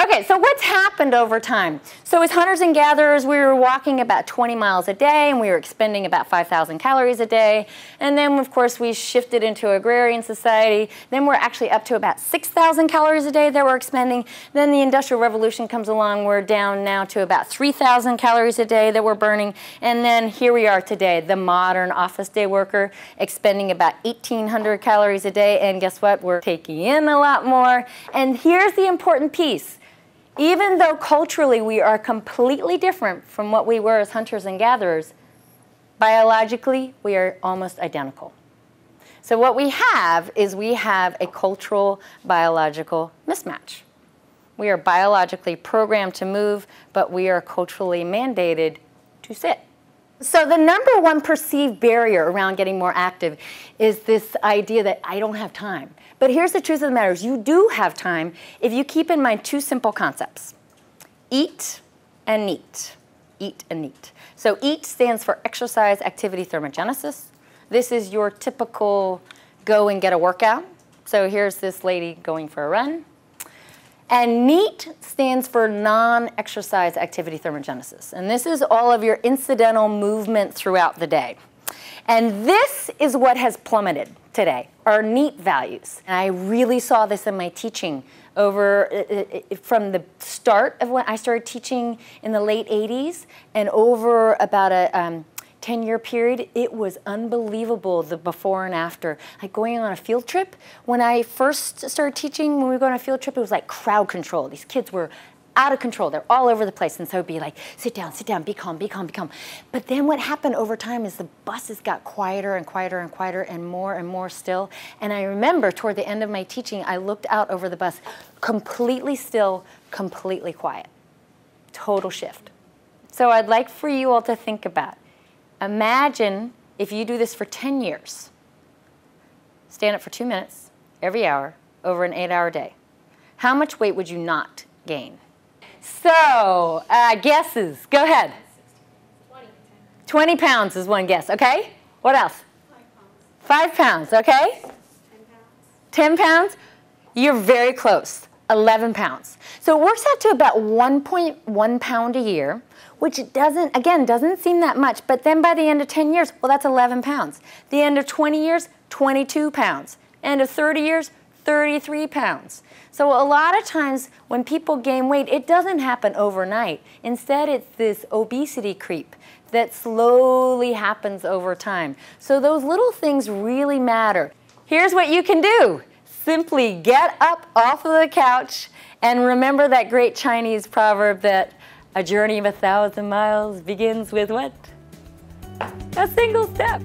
Okay, so what's happened over time? So as hunters and gatherers, we were walking about 20 miles a day, and we were expending about 5,000 calories a day. And then, of course, we shifted into agrarian society. Then we're actually up to about 6,000 calories a day that we're expending. Then the Industrial Revolution comes along. We're down now to about 3,000 calories a day that we're burning. And then here we are today, the modern office day worker, expending about 1,800 calories a day. And guess what? We're taking in a lot more. And here's the important piece. Even though culturally we are completely different from what we were as hunters and gatherers, biologically we are almost identical. So what we have is we have a cultural biological mismatch. We are biologically programmed to move, but we are culturally mandated to sit. So the number one perceived barrier around getting more active is this idea that I don't have time. But here's the truth of the matter is you do have time if you keep in mind two simple concepts. Eat and neat. Eat and neat. So EAT stands for exercise activity thermogenesis. This is your typical go and get a workout. So here's this lady going for a run. And NEAT stands for non-exercise activity thermogenesis. And this is all of your incidental movement throughout the day. And this is what has plummeted today, our NEAT values. And I really saw this in my teaching from the start of when I started teaching in the late 80s and over about a 10-year period. It was unbelievable, the before and after. Like going on a field trip, when I first started teaching, when we were going on a field trip, it was like crowd control. These kids were out of control. They're all over the place. And so it'd be like, sit down, be calm, be calm, be calm. But then what happened over time is the buses got quieter and quieter and quieter and more still. And I remember toward the end of my teaching, I looked out over the bus, completely still, completely quiet. Total shift. So I'd like for you all to think about, imagine if you do this for 10 years. Stand up for 2 minutes every hour over an 8-hour day. How much weight would you not gain? So, guesses. Go ahead. 20 pounds is one guess, okay? What else? 5 pounds, okay? 10 pounds? You're very close. 11 pounds. So it works out to about 1.1 pound a year, which doesn't seem that much, but then by the end of 10 years, well, that's 11 pounds. The end of 20 years, 22 pounds. End of 30 years, 33 pounds. So a lot of times when people gain weight, it doesn't happen overnight. Instead, it's this obesity creep that slowly happens over time. So those little things really matter. Here's what you can do. Simply get up off of the couch and remember that great Chinese proverb that a journey of 1,000 miles begins with what? A single step.